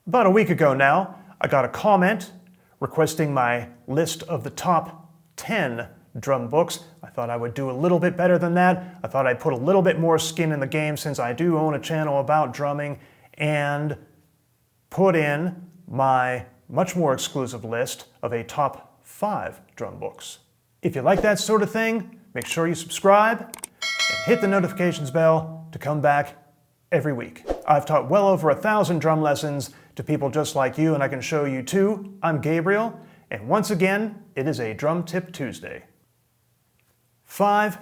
About a week ago now, I got a comment requesting my list of the top 10 drum books. I thought I would do a little bit better than that. I thought I'd put a little bit more skin in the game since I do own a channel about drumming, and put in my much more exclusive list of a top 5 drum books. If you like that sort of thing, make sure you subscribe and hit the notifications bell to come back every week. I've taught well over 1,000 drum lessons to people just like you, and I can show you too. I'm Gabriel, and once again, it is a Drum Tip Tuesday. 5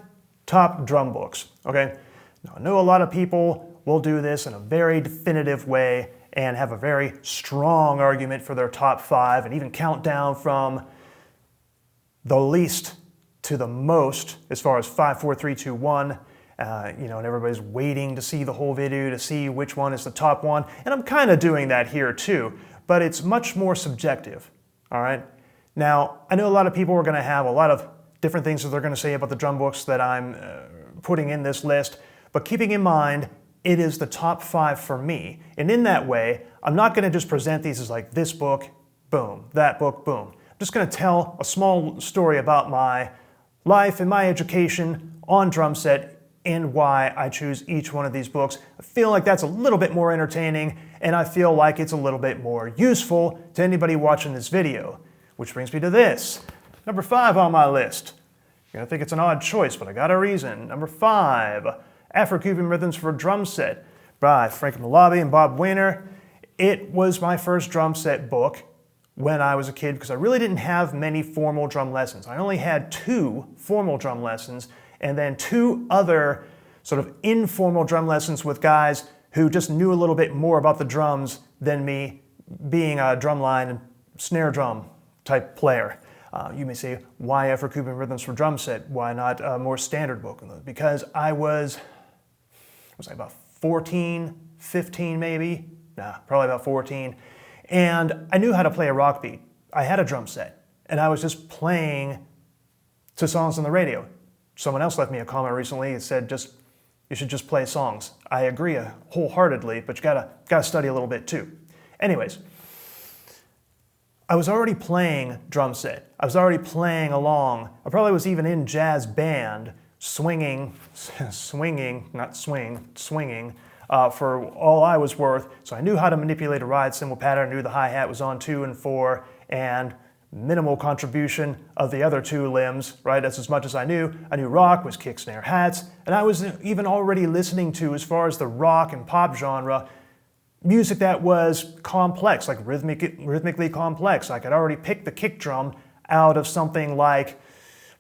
top drum books, okay? Now, I know a lot of people will do this in a very definitive way and have a very strong argument for their top 5 and even count down from the least to the most as far as 5, 4, 3, 2, 1. And everybody's waiting to see the whole video to see which one is the top one. And I'm kind of doing that here too, but it's much more subjective, all right? Now, I know a lot of people are going to have a lot of different things that they're going to say about the drum books that I'm putting in this list, but keeping in mind, it is the top 5 for me. And in that way, I'm not going to just present these as like this book, boom, that book, boom. I'm just going to tell a small story about my life and my education on drum set and why I choose each one of these books. I feel like that's a little bit more entertaining, and I feel like it's a little bit more useful to anybody watching this video. Which brings me to this. Number 5 on my list. You're gonna think it's an odd choice, but I got a reason. Number 5, Afro-Cuban Rhythms for Drum Set by Frank Malabi and Bob Weiner. It was my first drum set book when I was a kid because I really didn't have many formal drum lessons. I only had 2 formal drum lessons and then 2 other sort of informal drum lessons with guys who just knew a little bit more about the drums than me, being a drumline and snare drum type player. You may say, why Afro-Cuban Rhythms for Drum Set? Why not a more standard book? Because I was about 14, 15 maybe? Nah, probably about 14. And I knew how to play a rock beat. I had a drum set, and I was just playing to songs on the radio. Someone else left me a comment recently and said, you should just play songs. I agree wholeheartedly, but you gotta study a little bit too. Anyways, I was already playing drum set. I was already playing along. I probably was even in jazz band, swinging, for all I was worth. So I knew how to manipulate a ride cymbal pattern, I knew the hi-hat was on 2 and 4, and minimal contribution of the other 2 limbs, right? That's as much as I knew. I knew rock was kick, snare, hats, and I was even already listening to, as far as the rock and pop genre, music that was complex, like rhythmically complex. I could already pick the kick drum out of something like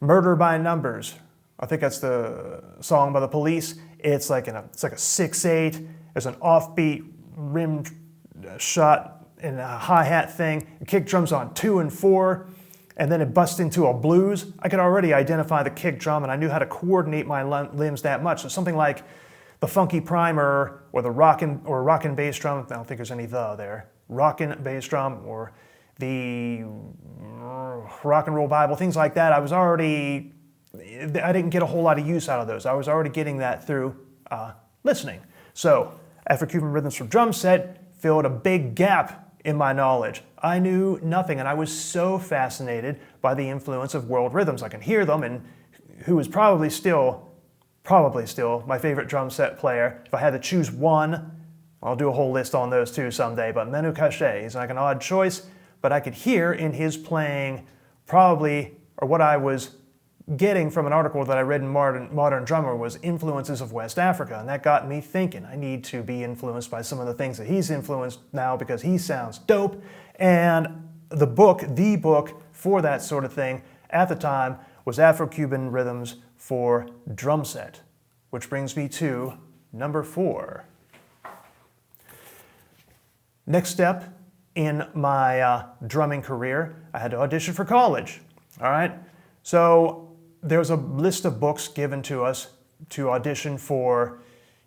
Murder by Numbers. I think that's the song by the Police. It's like a 6/8. There's an offbeat rim shot and a hi-hat thing. The kick drum's on 2 and 4, and then it busts into a blues. I could already identify the kick drum, and I knew how to coordinate my limbs that much. So something like the funky primer or the rockin' bass drum. I don't think there's any "the" there. Rockin' bass drum or the rock and roll Bible, things like that. I didn't get a whole lot of use out of those. I was already getting that through listening. So Afro-Cuban Rhythms for Drum Set filled a big gap in my knowledge. I knew nothing, and I was so fascinated by the influence of world rhythms. I can hear them, and who is probably still my favorite drum set player. If I had to choose one, I'll do a whole list on those too someday, but Manu Katché, he's like an odd choice, but I could hear in his playing probably, or what I was getting from an article that I read in Modern Drummer, was influences of West Africa, and that got me thinking, I need to be influenced by some of the things that he's influenced now because he sounds dope. And the book for that sort of thing at the time was Afro-Cuban Rhythms for Drum Set, which brings me to number 4. Next step in my drumming career, I had to audition for college, all right? So there was a list of books given to us to audition for.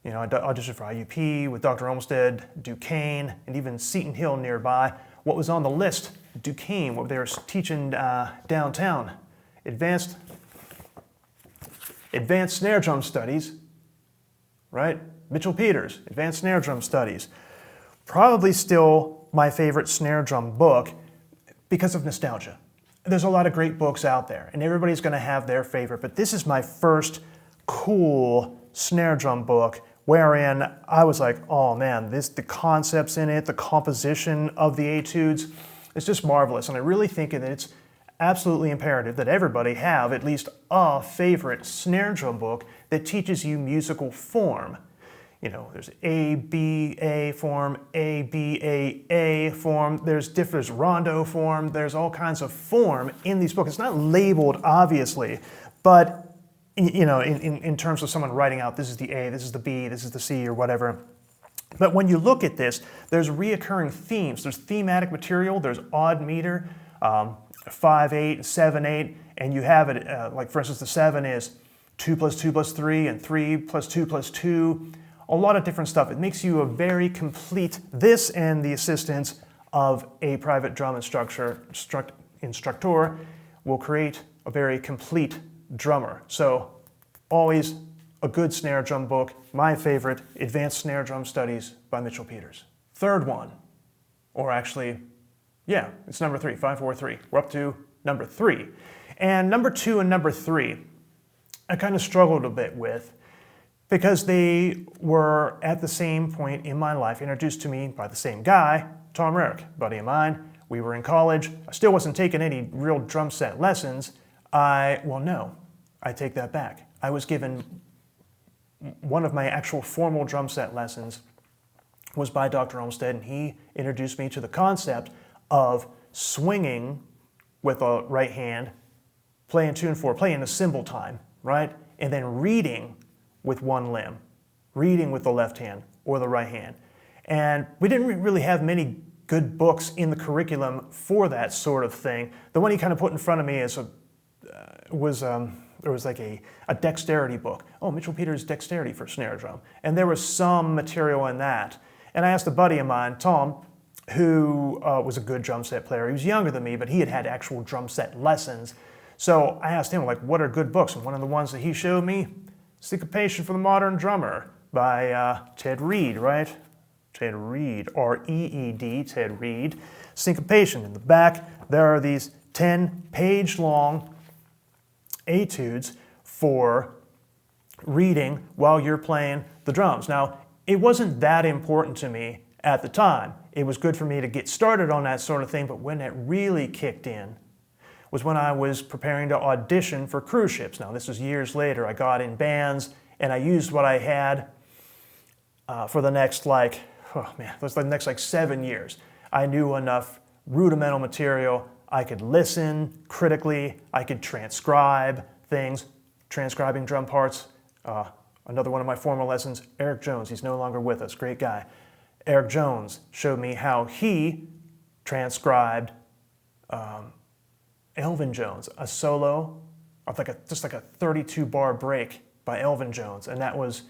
I auditioned for IUP with Dr. Olmsted, Duquesne, and even Seton Hill nearby. What was on the list? Duquesne, what they were teaching downtown. Advanced snare drum studies, right? Mitchell Peters, advanced snare drum studies. Probably still my favorite snare drum book because of nostalgia. There's a lot of great books out there, and everybody's going to have their favorite, but this is my first cool snare drum book wherein I was like, oh man, the concepts in it, the composition of the etudes, it's just marvelous. And I really think that it's absolutely imperative that everybody have at least a favorite snare drum book that teaches you musical form. You know, there's A, B, A form, A, B, A form, there's rondo form, there's all kinds of form in these books. It's not labeled, obviously, but you know, in terms of someone writing out, this is the A, this is the B, this is the C, or whatever. But when you look at this, there's reoccurring themes. There's thematic material, there's odd meter, 5/8, 7/8, and you have it, like for instance, the 7 is 2 plus 2 plus 3, and 3 plus 2 plus 2. A lot of different stuff. It makes you a very complete, this and the assistance of a private drum instructor will create a very complete drummer. So always a good snare drum book. My favorite, Advanced Snare Drum Studies by Mitchell Peters. Third one, or actually, yeah, it's number 3, 5, 4, 3. We're up to number 3. And number 2 and number 3, I kind of struggled a bit with because they were at the same point in my life introduced to me by the same guy, Tom Rarick, buddy of mine. We were in college. I still wasn't taking any real drum set lessons. Well, no, I take that back. I was given one of my actual formal drum set lessons was by Dr. Olmsted, and he introduced me to the concept of swinging with a right hand, playing 2 and 4, playing the cymbal time, right? And then reading with one limb, reading with the left hand or the right hand. And we didn't really have many good books in the curriculum for that sort of thing. The one he kind of put in front of me is there was like a dexterity book. Oh, Mitchell Peters' Dexterity for Snare Drum. And there was some material in that. And I asked a buddy of mine, Tom, who was a good drum set player. He was younger than me, but he had had actual drum set lessons. So I asked him, like, what are good books? And one of the ones that he showed me, Syncopation for the Modern Drummer by Ted Reed, right? Ted Reed, R-E-E-D, Ted Reed. Syncopation. In the back, there are these 10-page-long etudes for reading while you're playing the drums. Now, it wasn't that important to me at the time. It was good for me to get started on that sort of thing, but when it really kicked in was when I was preparing to audition for cruise ships. Now, this was years later. I got in bands, and I used what I had for the next, like, oh man, it was the next like 7 years. I knew enough rudimental material. I could listen critically. I could transcribe things, transcribing drum parts. Another one of my former lessons, Eric Jones. He's no longer with us. Great guy. Eric Jones showed me how he transcribed Elvin Jones, a solo of just like a 32-bar break by Elvin Jones, and that was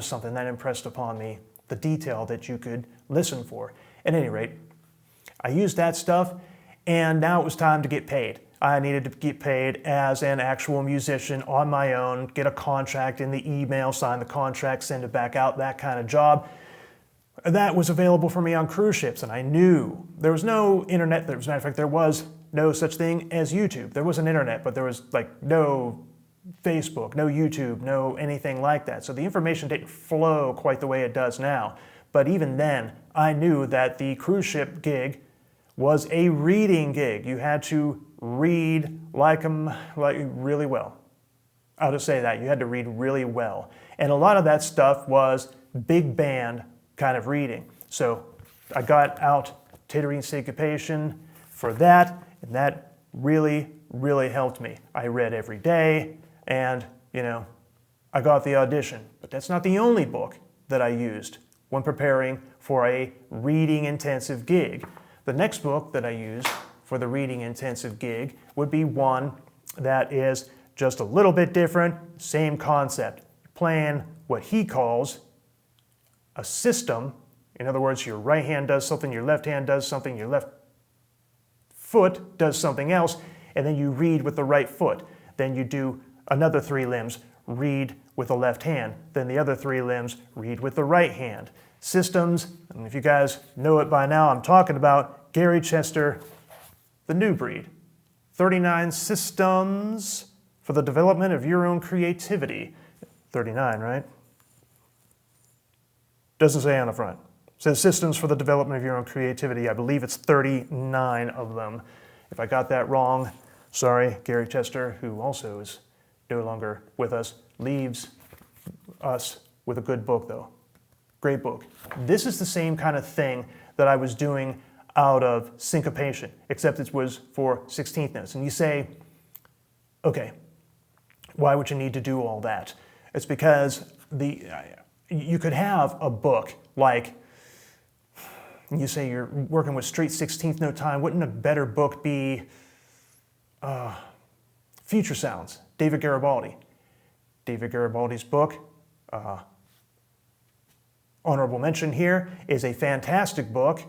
something that impressed upon me, the detail that you could listen for. At any rate, I used that stuff, and now it was time to get paid. I needed to get paid as an actual musician on my own, get a contract in the email, sign the contract, send it back out, that kind of job. That was available for me on cruise ships, and I knew there was no internet. As a matter of fact, there was no such thing as YouTube. There was an internet, but there was like no Facebook, no YouTube, no anything like that. So the information didn't flow quite the way it does now. But even then, I knew that the cruise ship gig was a reading gig. You had to read like really well. I'll just say that. You had to read really well. And a lot of that stuff was big band kind of reading. So I got out Tittering Syncopation for that, and that really, really helped me. I read every day, and, I got the audition. But that's not the only book that I used when preparing for a reading-intensive gig. The next book that I used for the reading-intensive gig would be one that is just a little bit different, same concept. Playing what he calls a system. In other words, your right hand does something, your left hand does something, your left foot does something else, and then you read with the right foot. Then you do another 3 limbs, read with the left hand. Then the other 3 limbs, read with the right hand. systems. And if you guys know it by now, I'm talking about Gary Chester, the new breed. 39 systems for the development of your own creativity. 39, right? Doesn't say on the front. It says systems for the development of your own creativity. I believe it's 39 of them. If I got that wrong, sorry. Gary Chester, who also is no longer with us, leaves us with a good book, though. Great book. This is the same kind of thing that I was doing out of syncopation, except it was for 16th notes. And you say, okay, why would you need to do all that? It's because you could have a book like, you say you're working with straight 16th note time. Wouldn't a better book be Future Sounds, David Garibaldi? David Garibaldi's book, honorable mention here, is a fantastic book.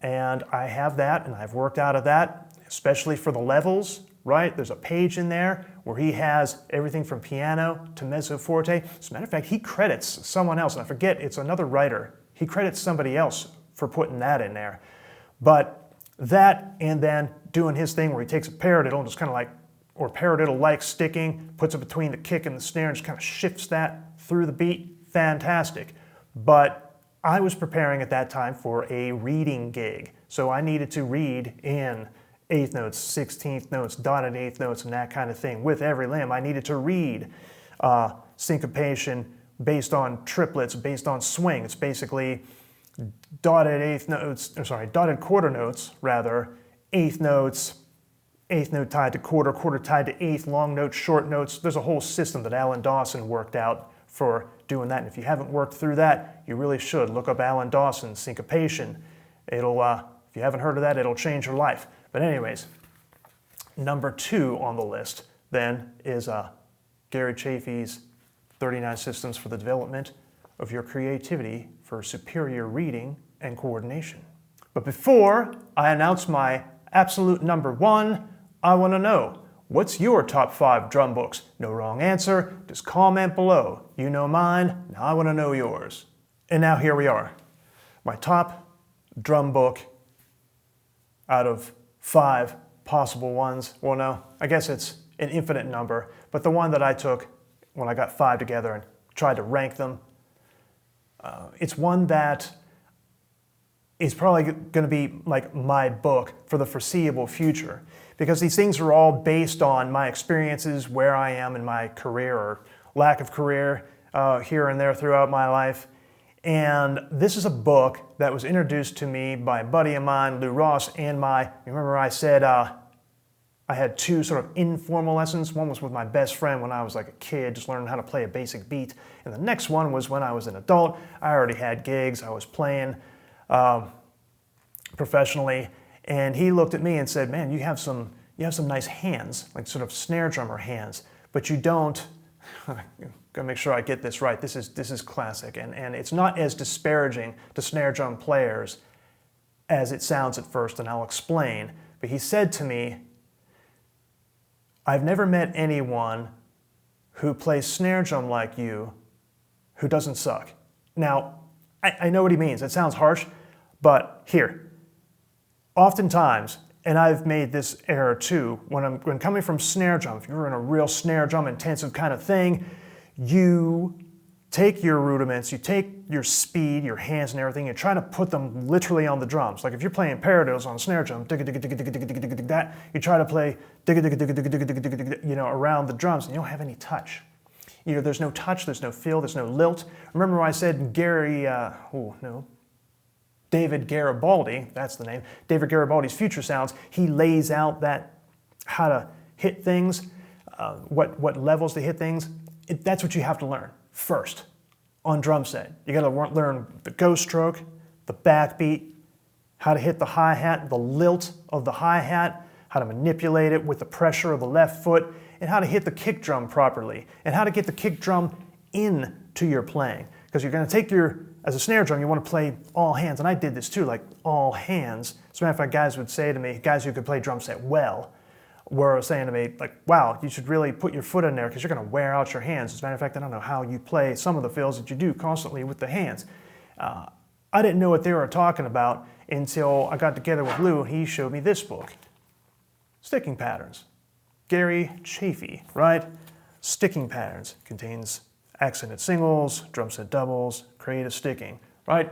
And I have that, and I've worked out of that, especially for the levels, right? There's a page in there where he has everything from piano to mezzo forte. As a matter of fact, he credits someone else, and I forget, it's another writer. He credits somebody else for putting that in there. But that, and then doing his thing where he takes a paradiddle and just kind of like, or paradiddle-like sticking, puts it between the kick and the snare and just kind of shifts that through the beat. Fantastic. But I was preparing at that time for a reading gig. So I needed to read in 8th notes, 16th notes, dotted 8th notes, and that kind of thing. With every limb, I needed to read syncopation based on triplets, based on swing. It's basically dotted quarter notes, rather, 8th notes, 8th note tied to quarter, quarter tied to 8th, long notes, short notes. There's a whole system that Alan Dawson worked out for doing that. And if you haven't worked through that, you really should. Look up Alan Dawson's syncopation. It'll, if you haven't heard of that, it'll change your life. But anyways, number 2 on the list then is Gary Chafee's 39 Systems for the Development of Your Creativity for Superior Reading and Coordination. But before I announce my absolute number 1, I want to know, what's your top 5 drum books? No wrong answer, just comment below. You know mine, now I want to know yours. And now here we are. My top drum book out of 5 possible ones. Well, no, I guess it's an infinite number, but the one that I took when I got 5 together and tried to rank them, it's one that is probably going to be like my book for the foreseeable future, because these things are all based on my experiences, where I am in my career or lack of career here and there throughout my life. And this is a book that was introduced to me by a buddy of mine, Lou Ross, and remember I said I had 2 sort of informal lessons. One was with my best friend when I was like a kid, just learning how to play a basic beat. And the next one was when I was an adult. I already had gigs, I was playing professionally, and he looked at me and said, man, you have some nice hands, like sort of snare drummer hands, but you don't, gotta make sure I get this right, this is classic, and it's not as disparaging to snare drum players as it sounds at first, and I'll explain. But he said to me, I've never met anyone who plays snare drum like you who doesn't suck. Now, I know what he means. It sounds harsh, but here, oftentimes, and I've made this error too, when coming from snare drum, if you're in a real snare drum intensive kind of thing, you take your rudiments, you take your speed, your hands and everything, you try to put them literally on the drums. Like if you're playing paradiddles on a snare drum, that, you try to play around the drums, and you don't have any touch. There's no touch, there's no feel, there's no lilt. Remember when I said David Garibaldi, that's the name, David Garibaldi's Future Sounds, he lays out that, how to hit things, what levels to hit things. That's what you have to learn first on drum set. You gotta learn the ghost stroke, the backbeat, how to hit the hi-hat, the lilt of the hi-hat, how to manipulate it with the pressure of the left foot, and how to hit the kick drum properly, and how to get the kick drum into your playing. Because you're going to take as a snare drum, you want to play all hands, and I did this too, like all hands. As a matter of fact, guys would say to me, guys who could play drum set well, were saying to me, like, wow, you should really put your foot in there because you're going to wear out your hands. As a matter of fact, I don't know how you play some of the fills that you do constantly with the hands. I didn't know what they were talking about until I got together with Lou and he showed me this book, Sticking Patterns. Gary Chafee, right? Sticking Patterns contains accented singles, drum set doubles, creative sticking, right?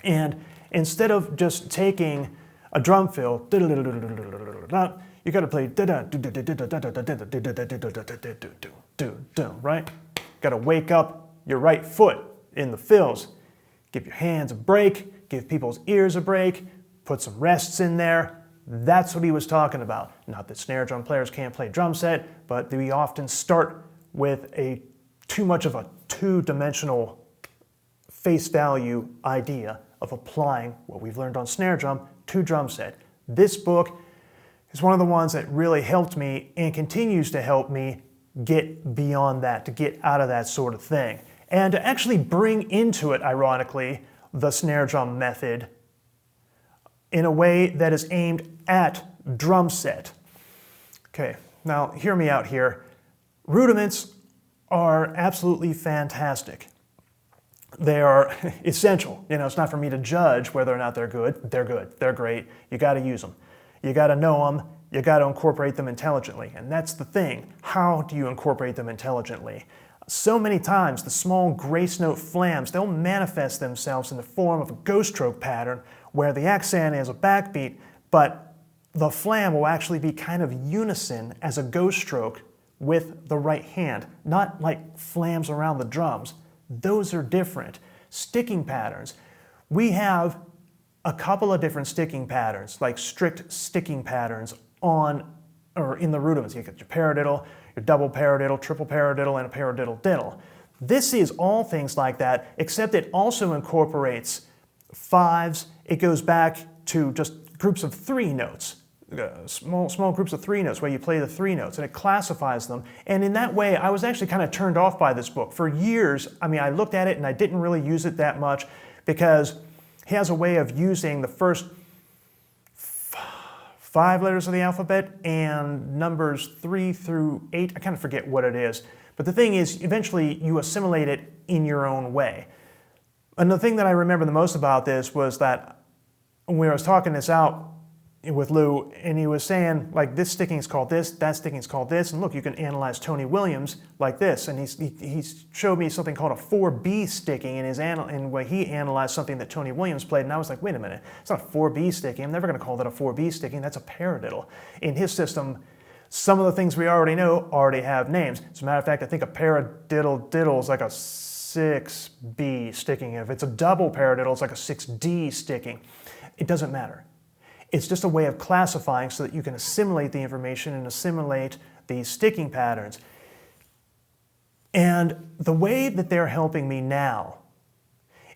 And instead of just taking a drum fill, you got to play, right? Got to wake up your right foot in the fills. Give your hands a break, give people's ears a break, put some rests in there. That's what he was talking about. Not that snare drum players can't play drum set, but we often start with too much of a two-dimensional face value idea of applying what we've learned on snare drum to drum set. This book is one of the ones that really helped me and continues to help me get beyond that, to get out of that sort of thing. And to actually bring into it, ironically, the snare drum method in a way that is aimed at drum set. Okay, now hear me out here. Rudiments are absolutely fantastic. They are essential. You know, it's not for me to judge whether or not they're good. They're good. They're great. You got to use them. You got to know them. You got to incorporate them intelligently. And that's the thing. How do you incorporate them intelligently? So many times, the small grace note flams, they'll manifest themselves in the form of a ghost stroke pattern where the accent is a backbeat, but the flam will actually be kind of unison as a ghost stroke with the right hand, not like flams around the drums. Those are different. Sticking patterns. We have a couple of different sticking patterns, like strict sticking patterns in the rudiments. You get your paradiddle, your double paradiddle, triple paradiddle, and a paradiddle diddle. This is all things like that, except it also incorporates fives. It goes back to just groups of 3 notes, small groups of 3 notes where you play the 3 notes, and it classifies them. And in that way, I was actually kind of turned off by this book. For years, I looked at it and I didn't really use it that much because he has a way of using the first 5 letters of the alphabet and numbers 3 through 8. I kind of forget what it is. But the thing is, eventually you assimilate it in your own way. And the thing that I remember the most about this was that when I was talking this out with Lou, and he was saying, like, this sticking is called this, that sticking is called this, and look, you can analyze Tony Williams like this. And he showed me something called a 4B sticking in where he analyzed something that Tony Williams played, and I was like, wait a minute, it's not a 4B sticking. I'm never going to call that a 4B sticking. That's a paradiddle. In his system, some of the things we already know already have names. As a matter of fact, I think a paradiddle diddle is like a 6B sticking. If it's a double paradiddle, it's like a 6D sticking. It doesn't matter. It's just a way of classifying so that you can assimilate the information and assimilate these sticking patterns. And the way that they're helping me now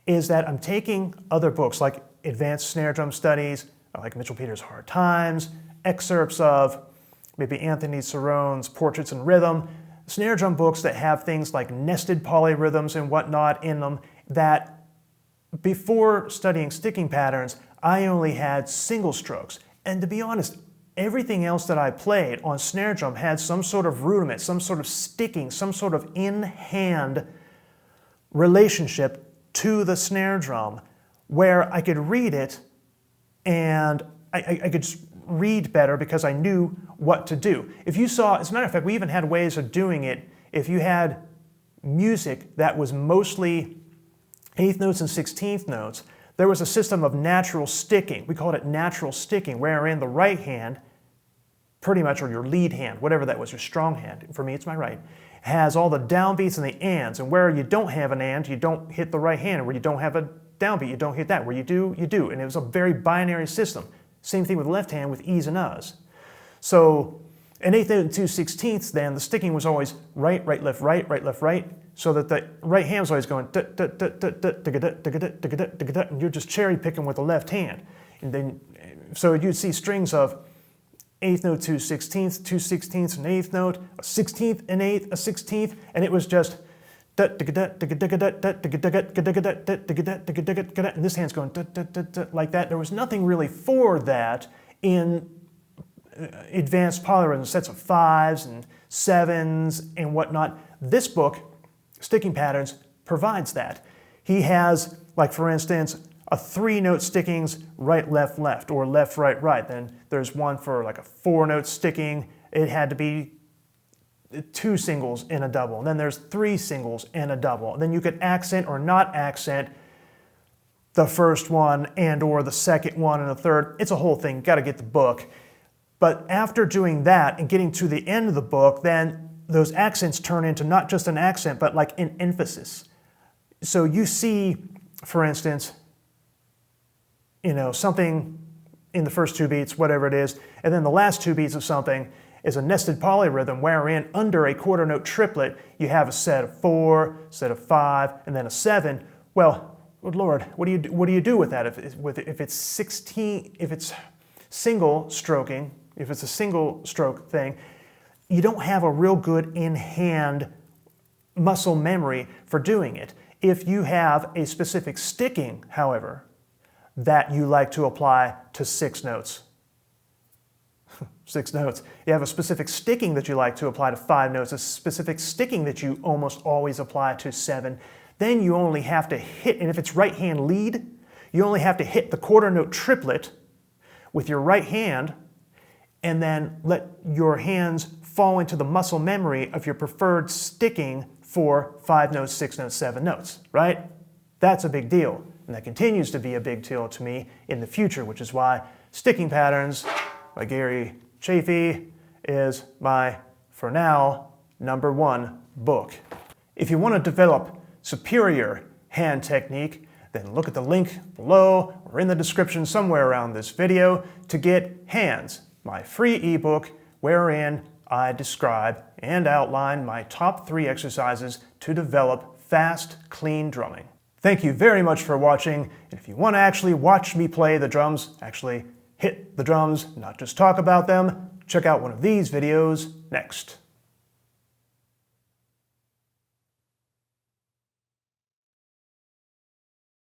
is that I'm taking other books like Advanced Snare Drum Studies, like Mitchell Peters' Hard Times, excerpts of maybe Anthony Cerrone's Portraits in Rhythm, snare drum books that have things like nested polyrhythms and whatnot in them that before studying sticking patterns, I only had single strokes. And to be honest, everything else that I played on snare drum had some sort of rudiment, some sort of sticking, some sort of in-hand relationship to the snare drum where I could read it and I could just read better because I knew what to do. If you saw, as a matter of fact, we even had ways of doing it. If you had music that was mostly 8th notes and 16th notes, there was a system of natural sticking. We called it natural sticking, wherein the right hand, pretty much, or your lead hand, whatever that was, your strong hand, for me it's my right, has all the downbeats and the ands. And where you don't have an and, you don't hit the right hand. And where you don't have a downbeat, you don't hit that. Where you do, you do. And it was a very binary system. Same thing with left hand with e's and uhs. So in 8th and 2/16, then the sticking was always right, right, left, right, right, left, right, so that the right hand was always going and you're just cherry picking with the left hand. And then, so you'd see strings of 8th note, 2/16, 2/16, an 8th note, a 16th, an 8th, a 16th, and it was just and this hand's going like that. There was nothing really for that in advanced polyrhythms, sets of 5s and 7s and whatnot. This book, Sticking Patterns, provides that. He has like for instance, a 3-note stickings right, left, left, or left, right, right. Then there's one for like a 4-note sticking. It had to be 2 singles and a double. And then there's 3 singles and a double. And then you could accent or not accent the first one and or the second one and the third. It's a whole thing. Got to get the book. But after doing that and getting to the end of the book, then those accents turn into not just an accent, but like an emphasis. So you see, for instance, something in the first 2 beats, whatever it is, and then the last 2 beats of something is a nested polyrhythm wherein under a quarter note triplet you have a set of 4, set of 5, and then a 7. Well, good Lord, what do you do with that? If it's 16, if it's single stroking, if it's a single stroke thing, you don't have a real good in-hand muscle memory for doing it. If you have a specific sticking, however, that you like to apply to 6 notes. 6 notes. You have a specific sticking that you like to apply to 5 notes, a specific sticking that you almost always apply to 7. Then you only have to hit, and if it's right hand lead, you only have to hit the quarter note triplet with your right hand and then let your hands fall into the muscle memory of your preferred sticking for 5 notes, 6 notes, 7 notes, right? That's a big deal. And that continues to be a big deal to me in the future, which is why Sticking Patterns by Gary Chafee is my, for now, #1 book. If you want to develop superior hand technique, then look at the link below or in the description somewhere around this video to get Hands, my free ebook wherein I describe and outline my top 3 exercises to develop fast, clean drumming. Thank you very much for watching. And if you want to actually watch me play the drums, actually hit the drums, not just talk about them, check out one of these videos next.